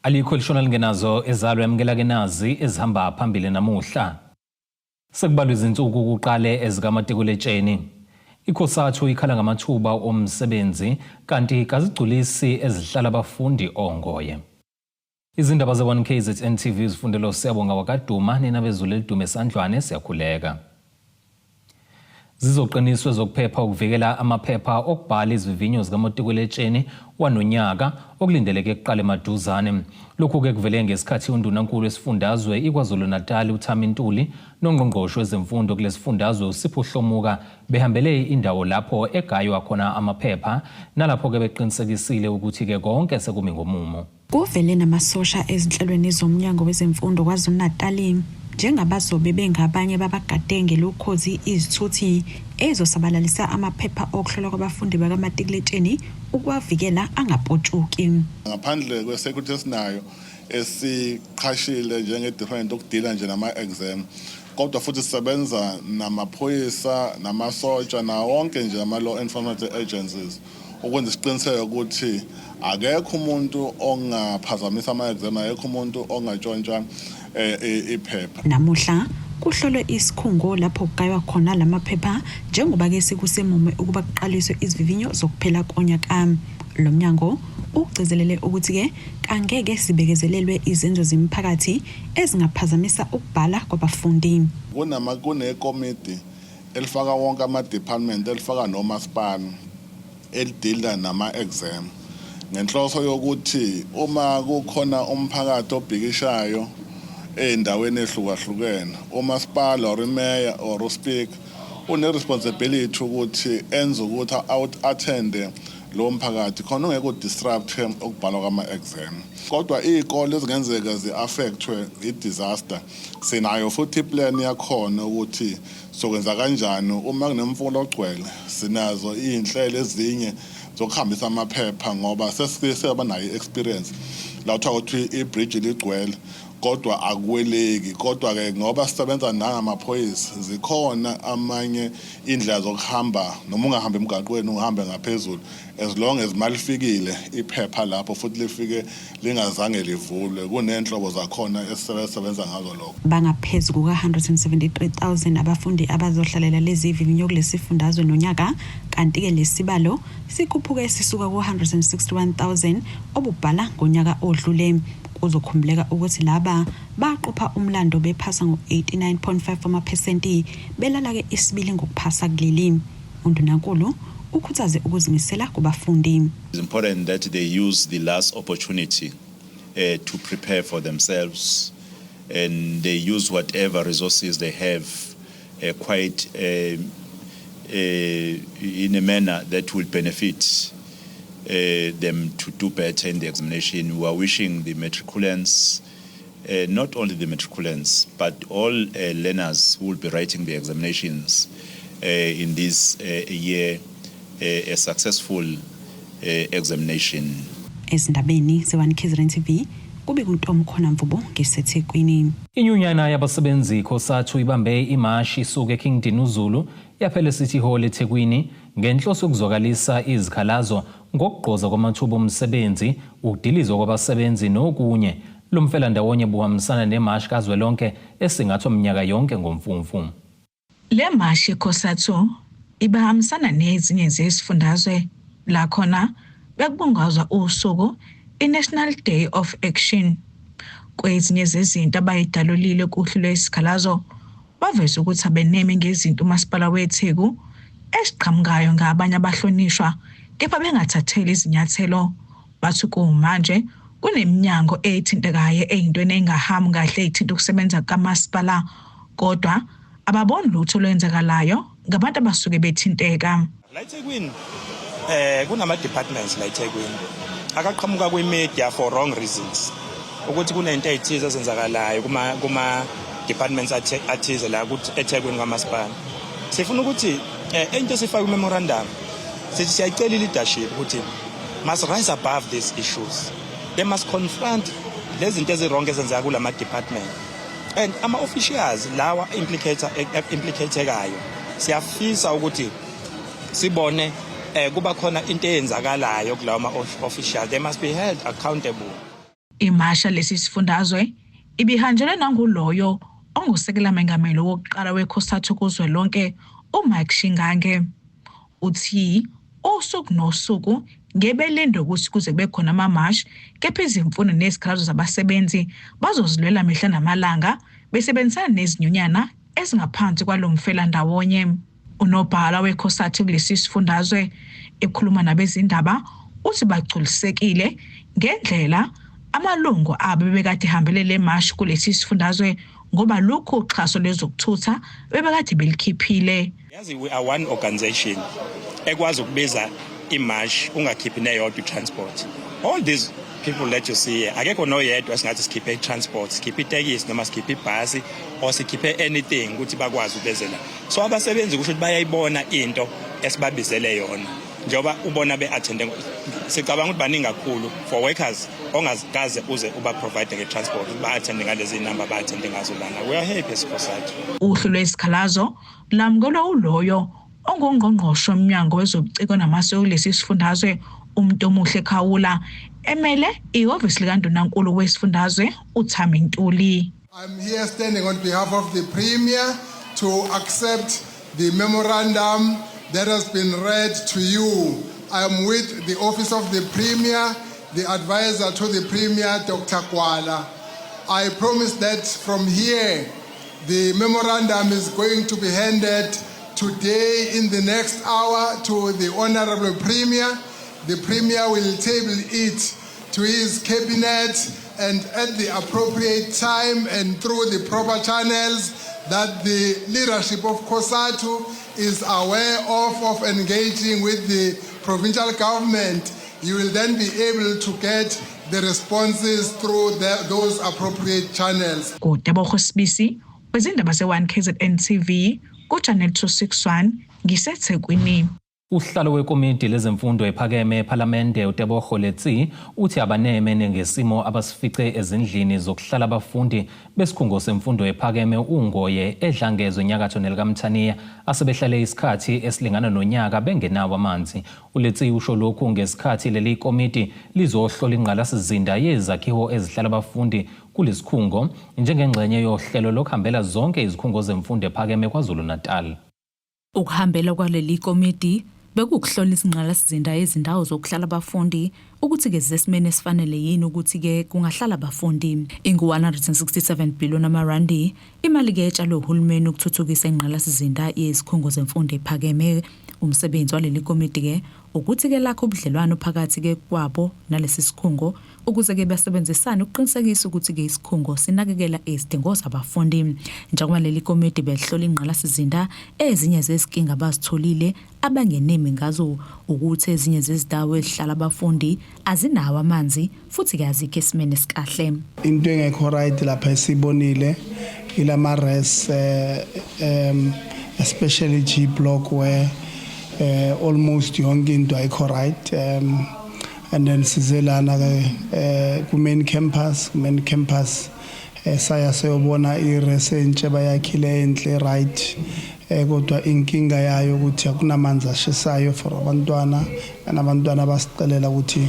Alikho lishona lingenazo ezalo yamukela kenazi ezihamba phambili namuhla. Sekubalwa izinsuku kuqale ezikamatikuletsheni. ICOSATU ikhala ngamathuba omsebenzi kanti kazigculisi ezihlala abafundi ongoye. Izindaba ze1KZN TV zifundelo Siyabonga wakaduma ninabezulu elidume esandlwane siyakhuleka. Zizoqiniswe zokuphepha ukuvikela amaphepha okubhala izivivinyo zikamatikuletsheni wanonyaka okulindeleke kuqala emaduzane. Lokhu ke kuvele ngesikhathi undunankulu wesifundazwe iKwaZulu-Natal uThami Ntuli nongqongqoshe wezemfundo kulesifundazwe uSipho Hlomuka behambele indawo lapho egaywa khona amaphepha nalapho ke beqinisekisile ukuthi ke konke sekumi ngomumo. Kuvele namasosha ezinhlelweni zomnyango wezemfundo KwaZulu-Natal njengabazobe bengabanye babagade ngelokhozi izithuthi ezosabalalisa amaphepha okuhlolwa kwabafundi bakamatikuletsheni ukwavikela angapotshuki. Ngaphandle kwesecurity esinayo esiqhashile njenge-different okudila nje nama-exam, kodwa futhi sisebenza namaphoyisa namasotsha na wonke nje ama-law enforcement agencies ukwenza isiqiniseko ukuthi akekho umuntu ongaphazamisa ama-exam, akekho umuntu ongatshontsha iphepha. Namuhla kuhlolwe isikhungo lapho kugaywa khona lamaphepha njengoba ke sekusemume ukuba kuqaliswe izivivinyo zokuphela konyaka. Lo mnyango ugcizelele ukuthi ke kangeke sibekezelelwe izenzo zemiphakathi ezingaphazamisa ukubhala kwabafundi. Kunekomiti elifaka wonke ama-department elifaka nomasipala elidila nama-exam ngenhloso yokuthi uma kukhona umphakathi obhikishayo endaweni ehlukahlukene, umasipala or imeya or uspeaker une-responsibility ukuthi enze ukuthi attende lo mphakathi khona ungeke udisrupt ukubhalwa kwama-exam. Kodwa iy'kole ezingenzeka zi-affectwe i-disaster sinayo futhi iplan yakhona ukuthi sokwenza kanjani uma kunemfundo ogcwele. Sinazo iy'nhlelo ezinye zokuhambisa amaphepha ngoba seseba nayo i-experience la kuthiwa ukuthi ibridge ligcwele kodwa akuweleki. Kodwa ke ngoba sisebenza nangamaphoyisa zikhona amanye indlela zokuhamba noma ungahamba emgaqweni ungahambe ngaphezulu as long as malifikile iphepha lapho futhi lifike lingazange livulwe. Kunenhlobo zakhona esisebenza ngazo lokho. Bangaphezulu kuka-173,000 abafundi abazohlalela lezi vivinyo kulesifundazwe nonyaka, kanti ke lesibalo sikhuphuka esisuka ku-161,000 obubhala ngonyaka odlule. Uzokhumbuleka ukuthi laba baqopha umlando bephasa ngo-89.5 amaphesenti belala ke isibili ngokuphasa kuleli. Undunankulu ukhuthaze ukuzimisela kubafundi. It's important that they use the last opportunity to prepare for themselves, and they use whatever resources they have quite in a manner that will benefit them to do better in the examination. We are wishing the matriculants, not only the matriculants, but all learners who will be writing the examinations in this year, a successful examination. Ezindabeni ze1KZN TV kube kuntomo khona Mvubo ngesethekwini. Inyunyana yabasebenzi ICOSATU ibambe imashi isuke eKingdon uZulu yaphela City Hall eThekwini ngenhloso yokuzwakalisa izikhalazo ngokugqoza kwamathuba omsebenzi, ukudilizwa kwabasebenzi nokunye. Lo mfelandawonye buhambisana nemashi kazwelonke esingathwa minyaka yonke ngomfumfu. Le mashi ICOSATU ibahambisana nezinye zesifundazwe la khona bekubungazwa usuku iNational Day of Action. Kwezinye zezinto abayidalulile kuhlu lwesikhalazo baveza ukuthi abeneme ngezinto umasipala weTheku esiqhamukayo ngabanye abahlonishwa kepha bengathatheli izinyathelo. Bathi kumanje kuneminyango ethintekayo eyintweni engahambi kahle ethinta ukusebenza kamasipala, kodwa ababoni lutho lwenzakalayo ngabantu abasuke bethinteka. La eThekwini kunama departments la eThekwini akaqhamuka kwimedia for wrong reasons ukuthi kunento ezithize ezenzakalayo kuma departments athize la ukuthi eThekwini kamasipala. Sifuna ukuthi into sifaka memorandum sithi siyayicela leadership ukuthi must rise above these issues. They must confront lezi zinto ezirong ezenzeka kulama department, and ama officials lawa implicatekayo siyafisa ukuthi sibone kuba khona into eyenzakalayo kulawa officials. They must be held accountable. Imasha lesi sifundazwe ibihanjelwe nanguloyo ongusekela mengameli wokuqala weCOSATU kuzwelonke uMike Shingange. Uthi usuku nosuku ngebelendo ukuthi kuze kube khona amamashi kepha izimfuno nezikhalazo zabasebenzi bazozilwela mihla namalanga besebenzisana nezinyunyana ezingaphansi kwalomfela ndawonye. Unobhala weCOSATU kulesi sifundazwe ekhuluma nabezindaba uthi bagculisekile ngendlela amalungu abo bebekade hambele le mashi kulesi sifundazwe ngoba lokho uxhaso lezokuthutha bebekade belikhiphile. Yazi we are one organization ekwazi ukubiza imash ungakhiphi neyodwa transport. All these people that you see akekho noyedwa singathi sikhiphe transport, sikhiphe itekisi noma sikhiphe ibhasi or sikhiphe anything ukuthi bakwazi ubezela. So abasebenzi kusho ukuthi bayayibona into esibabizele yona. Njoba ubona be-attende sicabanga ukuthi baningi kakhulu for workers ongazikaze uze uba provide nge-transport ba-attende ngalezi number ba-attende ngazo lana. We are happy as COSATU. Uhlu lwesikhalazo lamkelwa uloyo ongungqongqoshe womnyango wezobuciko namasiko kulesi sifundazwe umuntu omuhle Khawula emele ihhovisi likaNdunankulu wesifundazwe uThami Ntuli. I'm here standing on behalf of the Premier to accept the memorandum that has been read to you. I am with the Office of the Premier, the advisor to the Premier, Dr. Kwala. I promise that from here, the memorandum is going to be handed today in the next hour to the Honorable Premier. The Premier will table it to his cabinet and at the appropriate time and through the proper channels that the leadership of COSATU is aware of engaging with the provincial government. You will then be able to get the responses through those appropriate channels. Kutebogo Sibisi, wezindaba ze-1 KZN TV, kuChannel 261, ngiseThekwini. Uhlalo wekomiti lezemfundo ephakeme ePhalamende uTebogo Letsi uthi abaneme ngesimo abasifice ezindlini zokuhlala abafundi besikhungo semfundo ephakeme uNgoye eDlangezwe eNyakatho nelikaMthaniya asebehlale isikhathi esilingana nonyaka bengenawo amanzi. uLetsi usho lokhu ngesikhathi leli komiti lizohlola ingqalasizinda yezakhiwo ezihlala abafundi kulesikhungo njengengxenye yohlelo lokuhambela zonke izikhungo zemfundo ephakeme KwaZulu-Natal. Ukuhambela kwaleli komiti bekuhlola izingqalasizinda yezindawo zokuhlala abafundi ukuthi ke zesimene esifanele yini ukuthi ke kungahlala abafundi. Ingu-167 billion amarandi imali ke etshalo uhulumeni ukuthuthukisa ingqalasizinda yezikhungo zemfundo ephakeme. Umsebenzi waleli komiti ke ukuthi ke lakho ubudlelwano phakathi ke kwabo nalesi sikhungo ukuze ke basebenzisane ukuqinisekisa ukuthi ke isikhungo sinakekela izidingo zabafundi. Njengoba leli komiti behlola ingqalasizinda ezinye zezinkinga abazitholile abangenemi ngazo ukuthi ezinye zezindawo ezihlala abafundi azinawo amanzi futhi ke azikho esimene esikahle. Into engekho right lapha esibonile ilama res especially G block where almost yonke into ayikho right and then sizelana ku main campus saya sayobona ires entshe bayakhile enhle right kodwa inkinga yayo ukuthi akunamanzi ashisayo for abantwana nabantwana basicelela ukuthi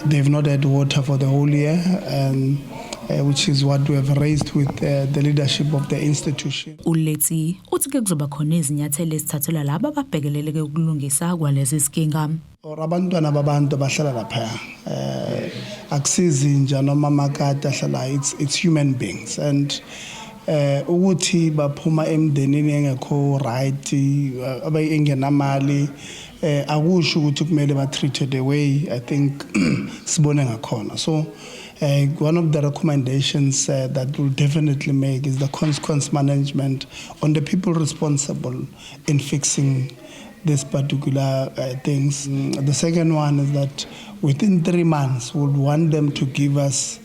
they've not had water for the whole year and which is what we have raised with the leadership of the institution. uLetsi uthi ke kuzoba khona izinyathelo ezithathelwa laba ababhekelele ke ukulungisa kwalezi zinkinga. Abantwana babantu abahlala lapha akusizi nje noma makade ahlala it's human beings and ukuthi baphuma emndenini engekho right abayengenamali akusho ukuthi kumele ba treated the way I think sibone ngakhona. So one of the recommendations that we'll definitely make is the consequence management on the people responsible in fixing this particular things. The second one is that within 3 months, we want them to give us,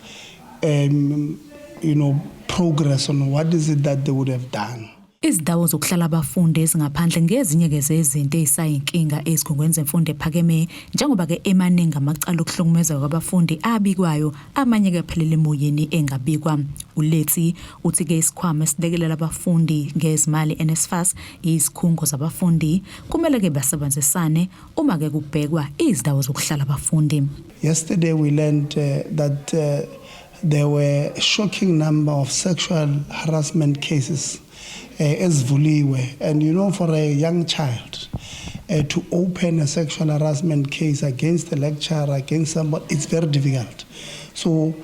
progress on what is it that they would have done. Izindawo zokuhlala abafundi ezingaphandle ngezinye ke zezinto ezisayinkinga ezikhungweni zemfundo ephakeme njengoba ke emaningi amacala okuhlukumeza kwabafundi abikwayo amanye ke phelele emoyeni engabikwa. Uletsi uthi ke isikhwama esilekelela abafundi ngezimali NSFAS izikhungo zabafundi kumele ke basebenzisane uma ke kubhekwa izindawo zokuhlala abafundi. Yesterday we learned that there were a shocking number of sexual harassment cases ezvuliwe, and you know, for a young child to open a sexual harassment case against a lecturer, against somebody, it's very difficult. So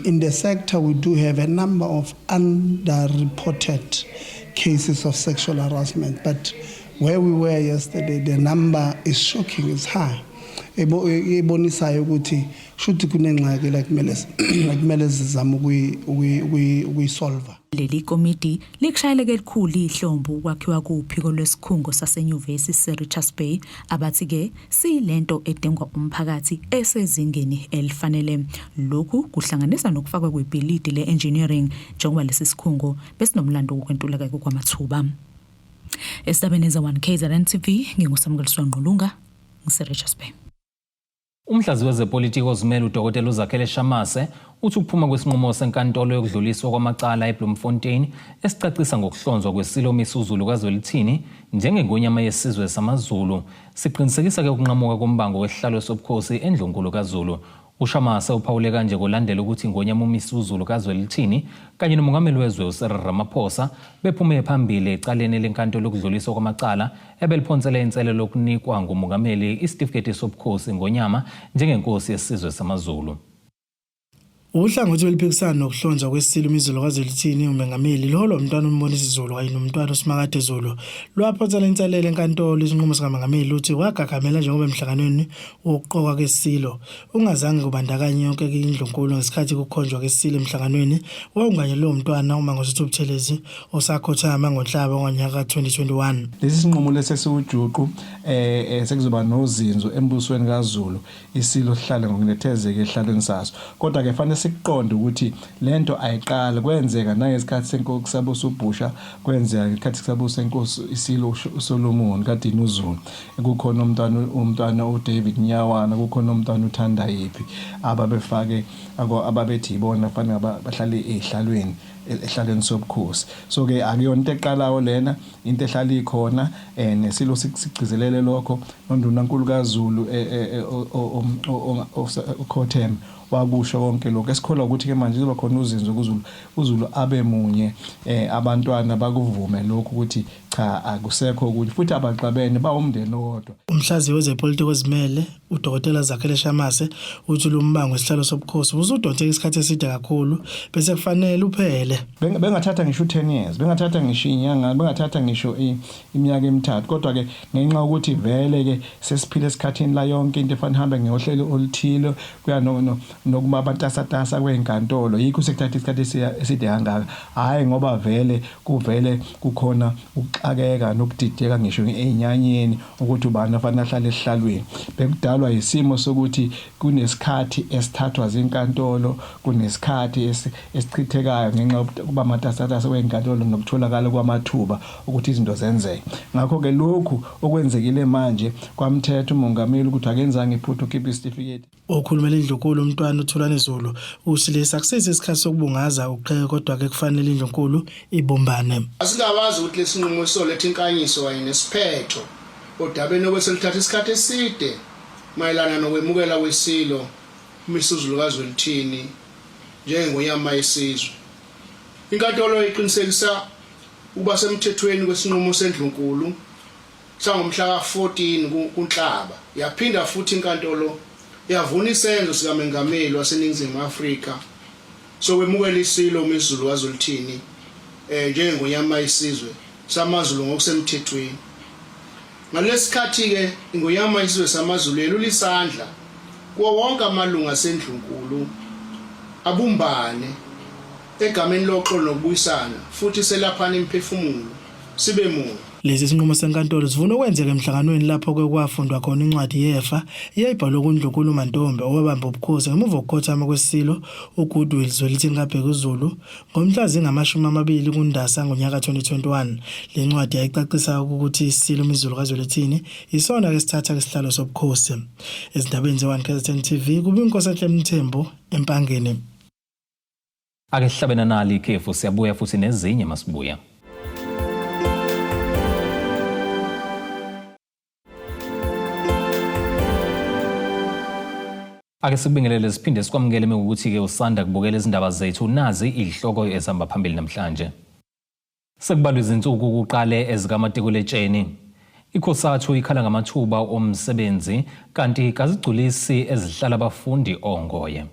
in the sector we do have a number of underreported cases of sexual harassment, but where we were yesterday the number is shocking, it's high. Ebonisayo ukuthi shuthi kunengxaki la kumele sizame ukuyisolve. Leli komiti likushayeleke elikhulu ihlombo ukwakhiwa kuphiko lwesikhungo sasenyuvesi seRichards Bay abathi ke silento edengwa umphakathi esezingeni elifanele. Lokhu kuhlanganisa nokufakwa kwebhilidi le-engineering njengoba lesi sikhungo besinomlando wokwentuleka kwamathuba. Estabeni za1 KZN TV nginguSamukeliso Ngqulunga ngiseRichards Bay. Umhlazi wezepolitiki ozimele uDokotela uZakhele Shamase uthi ukuphuma kwesinqumo senkantolo yokudluliswa kwamacala eBloemfontein esicacisa ngokuhlonzwa kwesilo misuzulu kazwelithini njengengonyama yesizwe samaZulu siqinisekisa ke ukunqamuka kombango wesihlalo sobukhosi endlunkulu kaZulu. UShamase uphawule kanje kolandela ukuthi ingonyama umisuzulu kazwelithini kanye nomongameli wezwe uCyril Ramaphosa bephume phambili ecaleni lenkantolo lokudluliswa kwamacala ebeliphonsela inselelo lokunikwa ngumongameli isitifiketi sobukhosi ngonyama njengenkosi yesizwe samaZulu. Uhlangothi weliphikisana nokuhlonzwa kwesilo imizulu kazwelithini umengameli lolo umntwana umbonisi Zulu kanye nomntwana uSimakade Zulu lwaphothela inselelo enkantolo isinqumo sikamongameli uthi wagagamela njengoba emhlanganweni wokuqoka kwesilo ungazange kubandakanye yonke indlunkulu ngesikhathi kukhonjwa kwesilo emhlanganweni wawunganye lo mntwana uma ngosithu Buthelezi osakhothama ngoNhlaba ngonyaka 2021. Lesi sinqumo lesesiwujuqu sekuzoba nozinzo embusweni kaZulu isilo sihlale ngokunethezeke ehlalweni saso kodwa ke fanele siqonde ukuthi lento ayiqala kwenzeka nangesikhathi senkosi sabusa uBhusha kwenzeka ngesikhathi sabusa inkosi isilo uSolomon kaDini uZulu kukhona umntwana uDavid Nyawana kukhona umntwana uThanda Yiphi ababefake ababethi ibona fanele bahlale ehlalweni sobukhosi. So ke akuyona into eqalayo lena into ehlala ikhona nesilo sigcizelele lokho noNdunankulu kaZulu uKhotheme wakusho konke lokho esikholwa ukuthi ke manje kuzoba khona uzinzo kuZulu abe munye abantwana bakuvume lokho ukuthi cha akusekho ukuthi futhi abaxabene bawumndeni owodwa. Umhlazi wezepolitiki ozimele uDokotela Zakhele Shamase uthi lo mbango wesihlalo sobukhosi uzodonse isikhathi eside kakhulu bese kufanele uphele. Bengathatha ngisho 10 years bengathatha ngisho inyanga bengathatha ngisho iminyaka emithathu kodwa ke ngenxa ukuthi vele ke sesiphile esikhathini la yonke into efana hamba ngehlelo oluthile kuya nokuba abantasatasa kwenkantolo yikho sekuthatha isikhathi eside kangaka hayi ngoba vele kukhona ukuxakeka nokudideka ngisho einyanyeni ukuthi ubani afanele ahlale esihlalweni bekudalwa isimo sokuthi kunesikhathi esithathwa zinkantolo kunesikhathi esichithekayo ngenxa yokuba amatasatasa kwenkantolo nokutholakala kwamathuba ukuthi izinto zenzeke. Ngakho ke lokhu okwenzekile manje kwamthetho umongameli ukuthi akenzange iphutha ukhipha isitifiketi. Okhulumela indlunkulu umntwana uThulani Zulu uthi lesakusese isikhathi sokubungaza uqheke kodwa ke kufanele indlunkulu ibumbane. Asingawazi ukuthi lesinqumo soletha inkanyiso kanye nesiphetho odabeni okweselithatha isikhathi eside mayelana nokwemukela kwesilo umisuzulu kazwelithini njengengonyama yesizwe. Inkantolo iqinisekisa ukuba semthethweni kwesinqumo sendlunkulu sangomhla ka14 kuNhlaba yaphinda futhi inkantolo yavuna isenzo sikaMengameli waseNingizimu Afrika sokwemukela isilo umisuzulu kazwelithini njengengonyama yesizwe samaZulu ngokusemthethweni. Ngalesikhathi ke ingonyama yesizwe samaZulu yelula isandla kuwo wonke amalunga asendlunkulu abumbane egameni loxolo nokubuyisana futhi selaphana imphefumulo sibe munye. Lezi sinqumo senkantolo sivuna ukwenzeka emhlanganweni lapho kwafundwa khona incwadi yefa eyayibhalwe kuNdlunkulu Mantombe owabamba ubukhosi ngemuva kokukhothama kwesilo uGoodwill Zwelithini kaBhekuzulu ngomhla zingama-20 kuNdasa ngonyaka 2021. Le ncwadi yayicacisa ukuthi isilo uMizulu kaZwelithini isona esithatha isihlalo sobukhosi. Ezindabeni ze-1 KZN TV kubiNkosi Mthembu eMpangeni. Ake sihlabena nali ikhefu siyabuya futhi nezinye masibuya. Ake sikubingelele siphinde sikwamukele ukuthi ke usanda kubukela izindaba zethu nazi ihloko ezihamba phambili namhlanje. Sekubalwa izinsuku kuqale ezikamatikuletsheni. ICOSATU ikhala ngamathuba omsebenzi kanti kazigculisi ezihlala abafundi ongoye.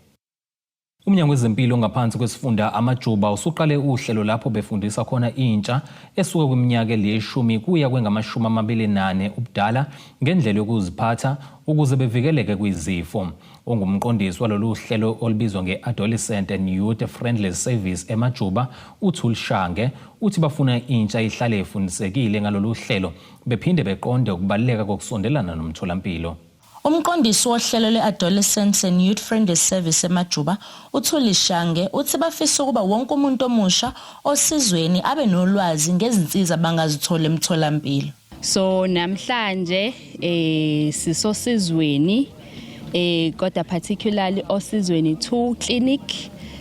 Umnyango wezempilo ngaphansi kwesifunda amajuba usuqale uhlelo lapho befundisa khona intsha esuka kwiminyaka eli-10 kuya kwengama-28 ubudala ngendlela yokuziphatha ukuze bevikeleke kwizifo. Ongumqondisi walolu hlelo olubizwa nge-Adolescent and Youth Friendly Service emajuba uThuli Shange uthi bafuna intsha ihlale ifundisekile ngalolu hlelo bephinde beqonde ukubaluleka kokusondelana nomtholampilo. Umqondisi wohlelo le-Adolescent and Youth Friendly Service emajuba uThuli Shange uthi bafisa ukuba wonke umuntu omusha osizweni abe nolwazi ngezinsiza bangazithola emtholampilo. So namhlanje sisosizweni kodwa particularly osizweni 2 clinic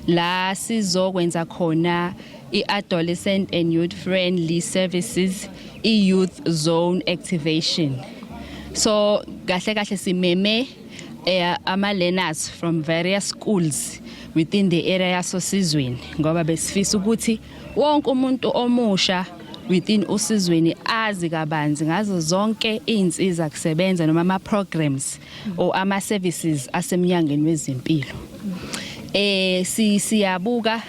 la sizokwenza khona i-Adolescent and Youth Friendly Services i-Youth Zone Activation. So kahle simeme ama-learners from various schools within the area yasosizweni ngoba besifisa ukuthi wonke umuntu omusha within usizweni azi kabanzi ngazo zonke izinsiza kusebenza noma ama-programs or ama-services asemnyangweni wezempilo. Siyabuka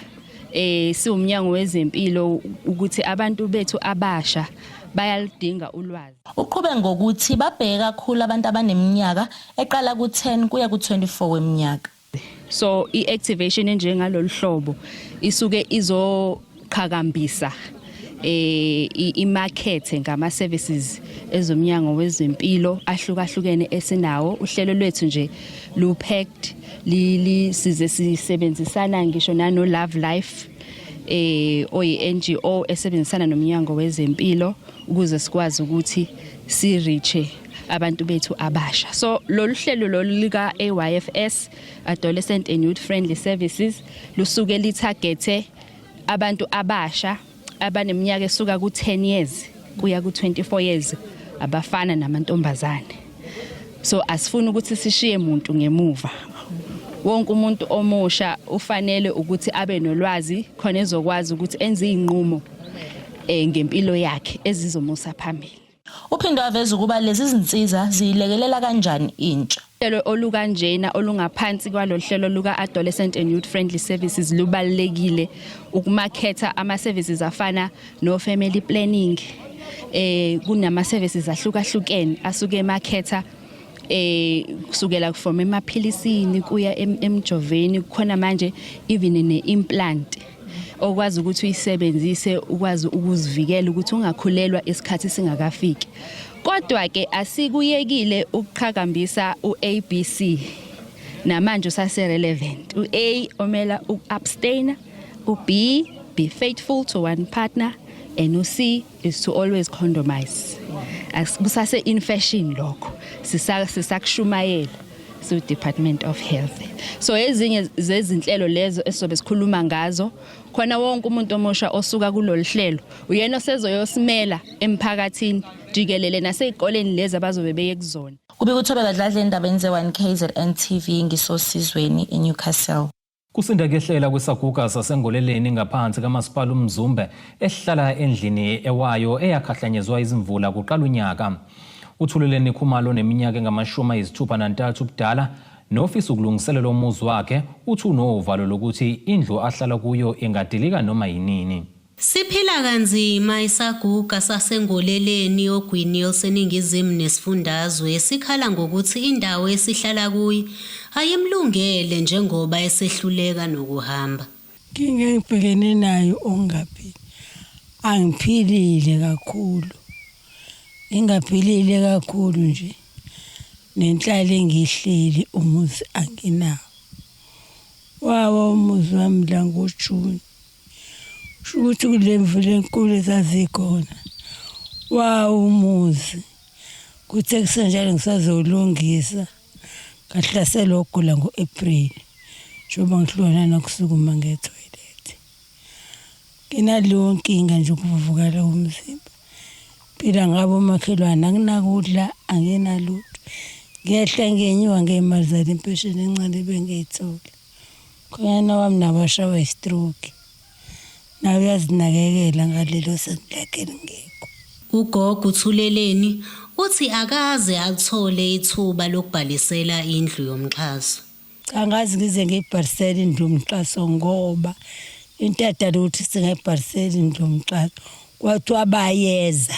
siwumnyango wezempilo ukuthi abantu bethu abasha bayalidinga ulwazi. Uqhube ngokuthi babheka kakhulu abantu abaneminyaka eqala ku-10 kuya ku-24 weminyaka. So i-activation enjengalolu hlobo isuke izoqhakambisa i-market ngama-services ezomnyango wezempilo ahlukahlukene esinawo. Uhlelo lwethu nje lu-packed size sisebenzisana ngisho nano Love Life oyi-NGO esebenzisana nomnyango wezempilo ukuze sikwazi ukuthi si-reache abantu bethu abasha. So lolu hlelo lolu lika AYFS Adolescent and Youth Friendly Services lusuke litargete abantu abasha abaneminyaka esuka ku-10 years kuya ku-24 years abafana namantombazane. So asifuni ukuthi sishiye umuntu ngemuva. Wonke umuntu omusha ufanele ukuthi abe nolwazi khona ezokwazi ukuthi enze izinqumo ngempilo yakhe ezizomusa phambili. Uphinde waveza ukuba lezi zinsiza ziyilekelela kanjani intsha. Uhlelo olukanjena olungaphansi kwalo hlelo luka Adolescent and Youth Friendly Services lubalekile ukumaketha ama-services afana no family planning. Kunama services ahlukahlukene asuke emaketha kusukela from emaphilisini kuya emjoveni kukhona manje even ne-implant okwazi ukuthi uyisebenzise ukwazi ukuzivikela ukuthi ungakhulelwa isikhathi singakafiki. Kodwa ke asikuyekile ukuqhakambisa uABC namanje usase relevant. uA omela uabstain, uB be faithful to one partner, and uC is to always condomize. Asibusase in fashion lokho sisakushumayela so Department of Health. So ezinye zezinhlelo lezo esobe sikhuluma ngazo khona wonke umuntu omusha osuka kulolu hlelo uyena osezoyosimela emphakathini jikelele nasezikoleni lezi abazobe beye kuzona. Kube kuthobe kadladla endabeni ze-1 KZN TV ngisosizweni eNewcastle. Kusinda kehlela kwesaguga sasengoleleni ngaphansi kamasipala uMzumbe ehlala endlini ewayo eyakhahlanyezwa izimvula kuqala unyaka. Uthuleleni Khumalo neminyaka engama-63 ubudala nofisa ukulungiselela umuzi wakhe uthi unovalo lokuthi indlu ahlala kuyo ingadilika noma yinini. Siphila kanzima isaguga sasengoleleni ogwini seningizimu nesifundazwe esikhala ngokuthi indawo esihlala kuyo ayimlungele njengoba esehluleka nokuhamba. Ngingibhekene nayo ongaphili angiphilile kakhulu Ngingaphilile kakhulu nje. Nenhlalo engihleli umuzi anginawo. Wawa umuzi wami la ngoJune. Ukuthi kule mvula enkulu ezazikhona. Wawa umuzi. Kuthe kusenjalo ngisazolungisa. Ngahlasela ukugula ngoApril. Njoba ngihlona nokusukuma ngetoilet. Nginaleyo nkinga nje ukuvuvukala umzimba. Phela ngabo makhelwana anginakudla angenalutho. Ngiyahla ngenyuka ngeimali zale impesheni encane bengiyithola. Khona wami nabashawa istroke. Nawe uyazinakekela ngalelo sengilakhela ngekho. Ugogo uThuleleni uthi akaze athole ithuba lokubhalisela indlu yomxhaso. Angazi ngize ngibhalisela indlu yomxhaso ngoba intata ukuthi singayibhalisela indlu yomxhaso kwathiwa bayeza.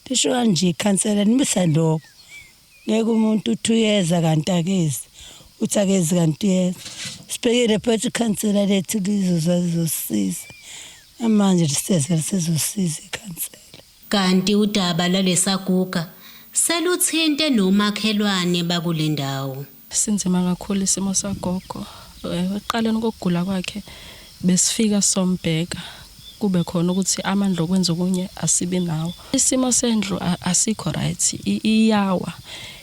Tisho kanje ikhansela nimisa lokho. Ngeke umuntu uthuyeza kanti akezi. Uthi akezi kanti yeza. Sibhekile phezu ikhansela lethu lizozasiza. Manje lisezosiza ikhansela. Kanti udaba lalesaguga seluthinte nomakhelwane bakule ndawo. Sinzima kakhulu isimo sagogo. Eqaleni kokugula kwakhe besifika sombheka. Kube khona ukuthi amandla okwenza okunye asibe nawo. Isimo sendlu asikho right, iyawa.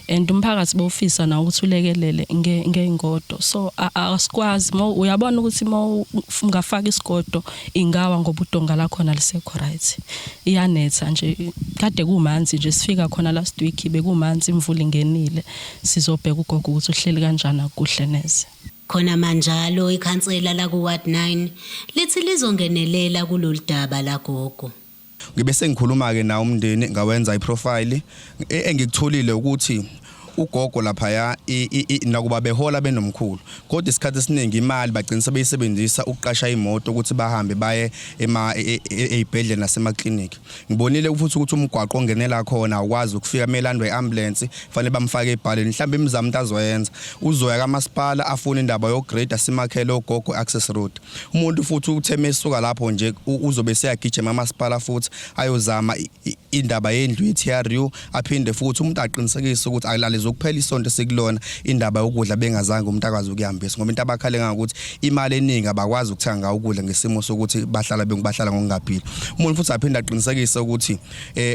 And umphakathi bofisa na ukuthi ulekelele ngeengodo. So asikwazi uyabona ukuthi ungafaka isigodo ingawa ngoba udonga la khona lisekho right. Iyanetha nje kade kumanzi nje sifika khona last week bekumanzi imvula ingenile. Sizobheka ugogo ukuthi uhleli kanjani kuhle neze. Khona manjalo ikhansela la ku Ward 9 lithi lizongenelela kulolu daba la gogo. Ngibe sengikhuluma ke na umndeni ngawenza iprofile engikutholile ukuthi ugogo lapha ya nakuba behola benomkhulu kodwa isikhathi esiningi imali bagcina beyisebenzisa ukuqasha imoto ukuthi bahambe baye ezibhedlela nasemakliniki. Ngibonile futhi ukuthi umgwaqo ongenela khona akwazi ukufika melandwe iambulance fanele bamfake ebhaleni mhlawumbe imizamo azoyenza uzoya kamasipala afuna indaba yograde asimakhele ogogo access road. Umuntu futhi utheme esuka lapho nje uzobe seyagijima amasipala futhi ayozama indaba yendlu yeTRU aphinde futhi umuntu aqinisekise ukuthi ayilale zokuphela isonto sekulona indaba yokudla bengazange umuntu akwazi ukuyihambisa ngoba into abakhale ngakuthi imali eningi abakwazi ukuthenga ukudla ngesimo sokuthi bahlala ngokungaphili. Umuntu futhi aphinda aqinisekise ukuthi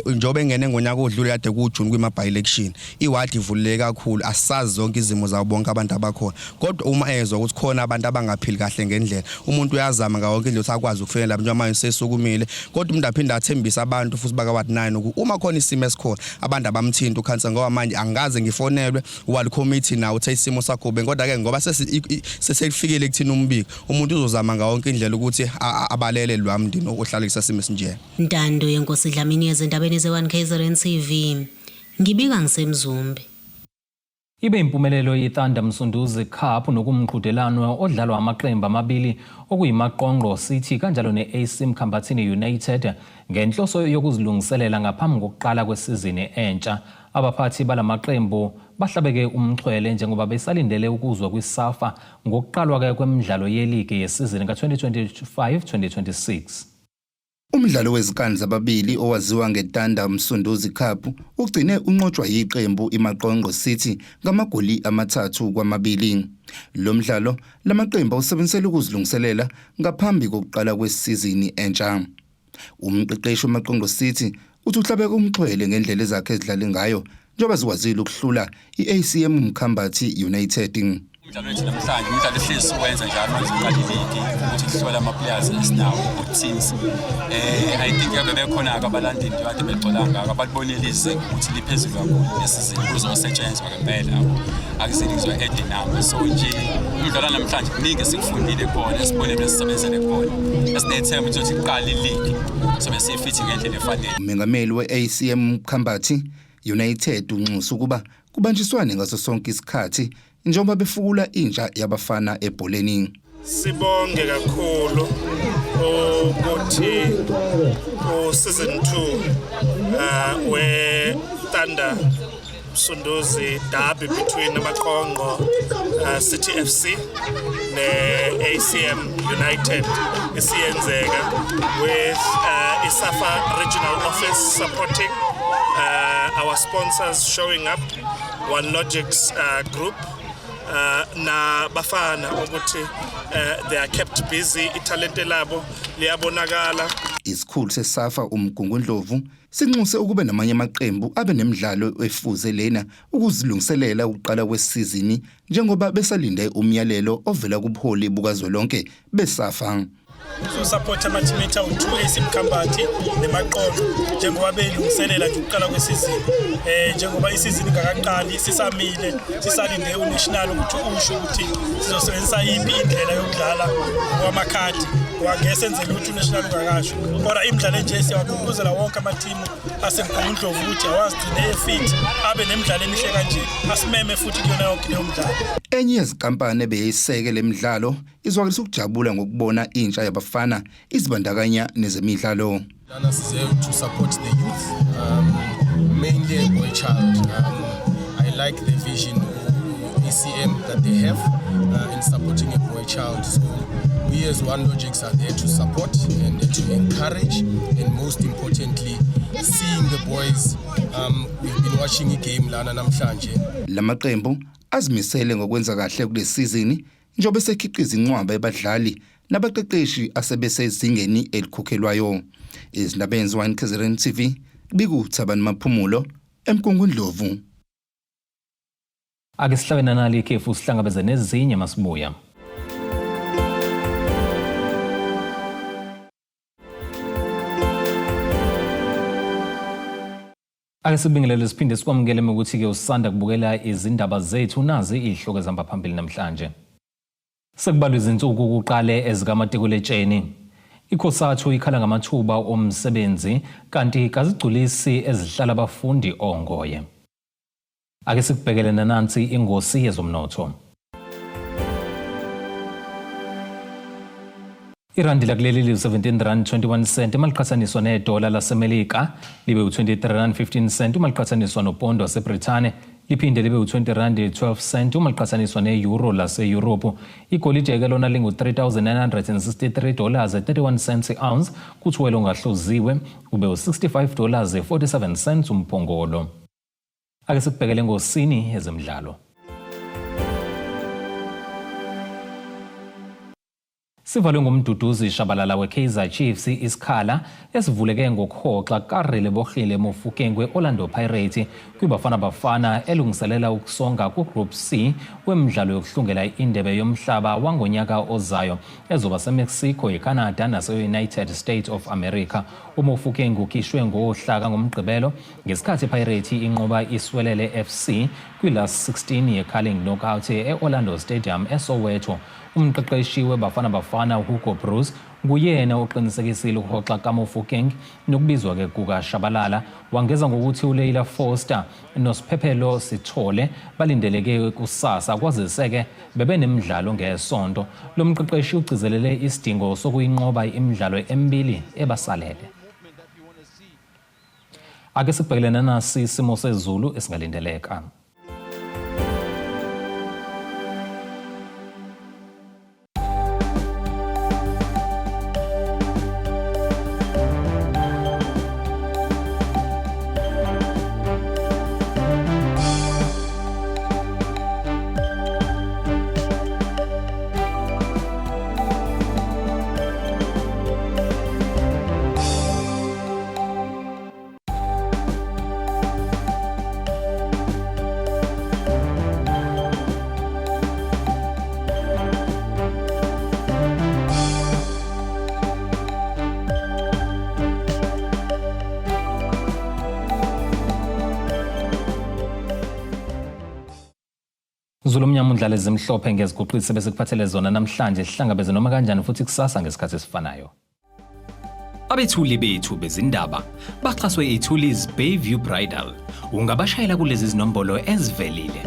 njobe engene ngonyaka odlule kade kuJune kwima-by election iwadi ivuleke kakhulu asazi zonke izimo zabo bonke abantu abakhona kodwa uma ezwa ukuthi khona abantu abangaphili kahle ngendlela umuntu uyazama ngawo yonke indlela ukuthi akwazi ukufinyelela njengoba manje sesukumile kodwa umuntu aphinda athembisa abantu futhi baka Ward 9 ukuthi uma khona isimo esikhona abantu abamthinta ukhansa ngoba manje angaze ngifonelwe wali committee nawo uthe isimo sakho kodwa ke ngoba sesifikile kuthina umbiko umuntu uzozama ngawo yonke indlela ukuthi abalele lwamndini ohlala isasimo esinje. Ntando yenkosi Dlamini ezindabeni ze1 KZN TV ngibika ngisemzumbe. Ibe impumelelo yeThanda Msunduzi Cup nokumqhudelano odlalwa amaqembu amabili okuyimaqongqo City kanjalo neAC Mkhambathini United ngenhloso yokuzilungiselela ngaphambi kokuqala kwesizini entsha. Abaphathi balamaqembu bahlabeke umxhwele njengoba besalindele ukuzwa kwiSAFA ngokuqalwa ke kwemidlalo yeligi yesizini ka2025-2026. Umdlalo wezinkani zababili owaziwa ngeThanda Msunduzi Cup ugcine unqotshwa yiqembu iMaqongqo City ngamagoli 3-2. Lo mdlalo lamaqembu usebenzisela ukuzilungiselela ngaphambi kokuqala kwesizini entsha. Umqeqeshi weMaqongqo City uthi uhlabeka umxhwele ngendlela ezakhe ezidlala ngayo njengoba zikwazile ukuhlula iACM Mkhambathi United. Umdlalo wethu namhlanje umdlalo ehlezi wenza njalo manje uqala iligi ukuthi sihlola ama-players esinawo ku-teams. I think yabe bekhona abalandeli kade begcolanga abalibonelise ukuthi liphezulu kakhulu lesizini kuzosetshenziswa ngempela akuselizwe edinamo. So nje umdlalo namhlanje kuningi sikufundile khona esibone besisebenzele khona esinethemba ukuthi iqala iligi sobe sifithi ngendlela efanele. Umengameli we-ACM Mkhambathi United unxusa ukuba kubanjiswane ngaso sonke isikhathi njengoba befukula intsha yabafana ebholeni. Sibonge kakhulu ukuthi season 2 weThanda Msunduzi derby between Amaqongqo City FC ne-ACM United isiyenzeka with ISAFA Regional Office supporting our sponsors showing up, One Logics group, na bafana ukuthi they are kept busy, italente labo liyabonakala. Isikhulu seSAFA uMgungundlovu sinxuse ukube namanye amaqembu abe nemidlalo efuze lena ukuzilungiselela ukuqala kwesizini njengoba besalinde umyalelo ovela kubuholi bukazwelonke beSAFA. So support ama-teammate awu-2 AC Mkhambathi neMaqongo njengoba belungiselela nje ukuqala kwesizini. Njengoba isizini ingakaqali sisamile sisalinde unational ukuthi usho ukuthi sizosebenzisa yiphi indlela yokudlala kwamakhadi wangesenzele ukuthi unational ungakasho. Kodwa imidlalo enje siyawagqugquzela wonke ama-team aseMgungundlovu ukuthi awazigcine efit abe nemidlalo emihle kanje asimeme futhi kuyona yonke leyo midlalo. Enye yezikampani ebeyiseke lemidlalo izwakalisa ukujabula ngokubona intsha yabafana izibandakanya nezemidlalo. Lana is here to support the youth, mainly a boy child. I like the vision ECM that they have in supporting a boy child. So we as One Logics are there to support and to encourage, and most importantly, seeing the boys. We've been watching a game lana namhlanje. Lamaqembu azimisele ngokwenza kahle kule season njengoba sekhiqiza incwaba ebadlali nabaqeqeshi asebesezingeni elikhokhelwayo. Izindabeni zwa KZN TV bikuThabani Maphumulo eMgungundlovu. Ake sihlabene nali ikhefu sihlangabeze nezinye masibuya. Ake sibingelele siphinde sikwamukele ukuthi ke usanda kubukela izindaba zethu nazi ihloko ezihamba phambili namhlanje. Sekubalwa izinsuku ukuqale ezikamatikuletsheni. ICOSATU ikhala ngamathuba omsebenzi kanti kazigculisi ezihlala abafundi ongoye. Ake sikubhekele nansi ingosi yezomnotho. Irandi lakuleli libe 17 rand 21 cent maliqhathaniswa nedola laseMelika libe u23 rand 15 cent maliqhathaniswa nopondo waseBrithani liphinde libe u20 rand 12 cent maliqhathaniswa neeuro laseEurope. Igolide ke lona lingu $3,963.31 ounce kuthwele ongahloziwe ube $65.47 umphongolo. Ake sikubhekele ngosini ezemidlalo. Sivalwe ngumduduzi Shabalala weKaizer Chiefs isikhala esivuleke ngokhoxa kaRelebohile Mofokeng weOrlando Pirates kwibafana bafana elungiselela ukusonga kuGroup C wemidlalo yokuhlungela indebe yomhlaba wangonyaka ozayo ezoba seMexico, eCanada naseUnited States of America. uMofokeng ukhishwe ngohlaka ngomgqibelo ngesikhathi iPirates inqoba iSwelele FC kwi-last 16 ye-Carling knockout eOrlando Stadium eSoweto. Umqeqeshi webafana bafana Hugo Bruce nguyena oqinisekisile ukuhoxa kaMofokeng nokubizwa ke kukaShabalala. Wangeza ngokuthi uLeila Foster noSiphephelo Sithole balindeleke kusasa kwaziseke bebenemidlalo ngesonto. Lo mqeqeshi ugcizelele isidingo sokuyinqoba imidlalo emibili ebasalele. Ake sibhekelena nasi isimo sezulu esingalindeleka. Zulumnyama undlala ezimhlophe ngeziguqisi bese kuphathele zona namhlanje sihlangabeze noma kanjani futhi kusasa ngesikhathi esifanayo. Abethuli bethu bezindaba baxhaswe iTulis Bayview Bridal. Ungabashayela kulezi zinombolo ezivelile.